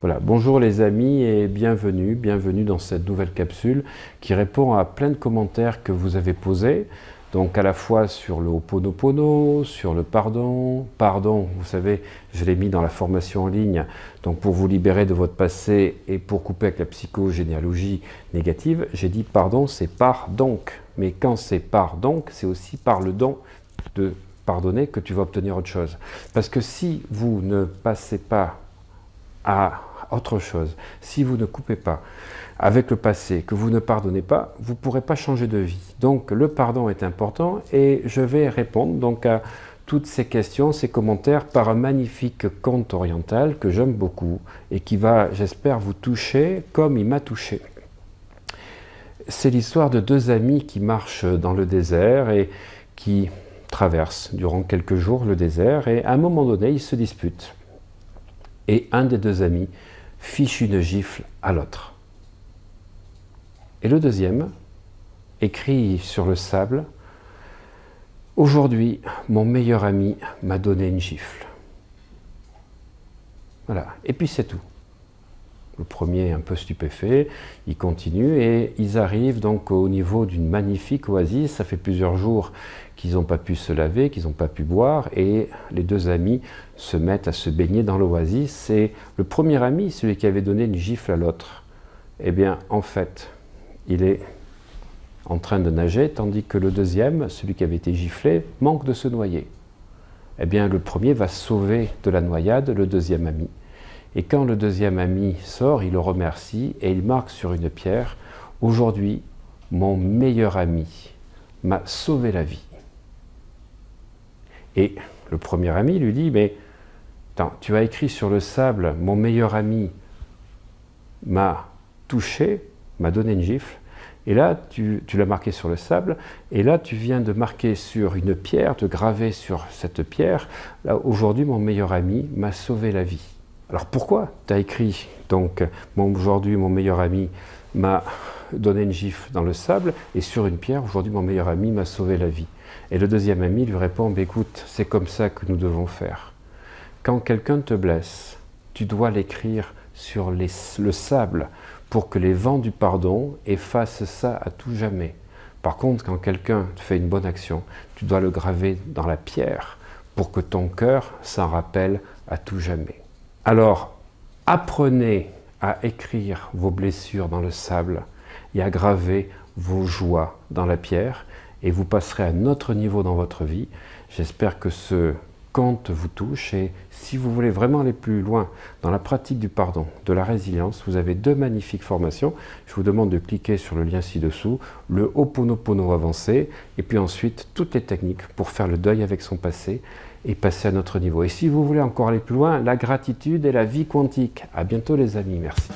Voilà, bonjour les amis et bienvenue dans cette nouvelle capsule qui répond à plein de commentaires que vous avez posés, donc à la fois sur le Ho'oponopono, sur le pardon. Pardon, vous savez, je l'ai mis dans la formation en ligne, donc pour vous libérer de votre passé et pour couper avec la psychogénéalogie négative, j'ai dit pardon, c'est par donc. Mais quand c'est par donc, c'est aussi par le don de pardonner que tu vas obtenir autre chose. Parce que si vous ne passez pas à autre chose, si vous ne coupez pas avec le passé, que vous ne pardonnez pas, vous ne pourrez pas changer de vie. Donc le pardon est important et je vais répondre donc à toutes ces questions, ces commentaires par un magnifique conte oriental que j'aime beaucoup et qui va, j'espère, vous toucher comme il m'a touché. C'est l'histoire de deux amis qui marchent dans le désert et qui traversent durant quelques jours le désert et à un moment donné, ils se disputent. Et un des deux amis fiche une gifle à l'autre. Et le deuxième écrit sur le sable « Aujourd'hui, mon meilleur ami m'a donné une gifle. » Voilà, et puis c'est tout. Le premier est un peu stupéfait, il continue et ils arrivent donc au niveau d'une magnifique oasis. Ça fait plusieurs jours qu'ils n'ont pas pu se laver, qu'ils n'ont pas pu boire et les deux amis se mettent à se baigner dans l'oasis. Et le premier ami, celui qui avait donné une gifle à l'autre, eh bien en fait, il est en train de nager tandis que le deuxième, celui qui avait été giflé, manque de se noyer. Eh bien le premier va sauver de la noyade le deuxième ami. Et quand le deuxième ami sort, il le remercie et il marque sur une pierre « Aujourd'hui, mon meilleur ami m'a sauvé la vie. » Et le premier ami lui dit « Mais attends, tu as écrit sur le sable « Mon meilleur ami m'a touché, m'a donné une gifle. » Et là, tu l'as marqué sur le sable, et là, tu viens de marquer sur une pierre, de graver sur cette pierre « Aujourd'hui, mon meilleur ami m'a sauvé la vie. » Alors pourquoi tu as écrit donc aujourd'hui mon meilleur ami m'a donné une gifle dans le sable et sur une pierre aujourd'hui mon meilleur ami m'a sauvé la vie? Et le deuxième ami lui répond écoute, c'est comme ça que nous devons faire. Quand quelqu'un te blesse, tu dois l'écrire sur le sable pour que les vents du pardon effacent ça à tout jamais. Par contre, quand quelqu'un te fait une bonne action, tu dois le graver dans la pierre pour que ton cœur s'en rappelle à tout jamais. Alors, apprenez à écrire vos blessures dans le sable et à graver vos joies dans la pierre et vous passerez à un autre niveau dans votre vie. J'espère que ce conte vous touche et si vous voulez vraiment aller plus loin dans la pratique du pardon, de la résilience, vous avez deux magnifiques formations. Je vous demande de cliquer sur le lien ci-dessous, le Ho'oponopono avancé et puis ensuite toutes les techniques pour faire le deuil avec son passé et passer à notre niveau. Et si vous voulez encore aller plus loin, la gratitude et la vie quantique. À bientôt les amis, merci.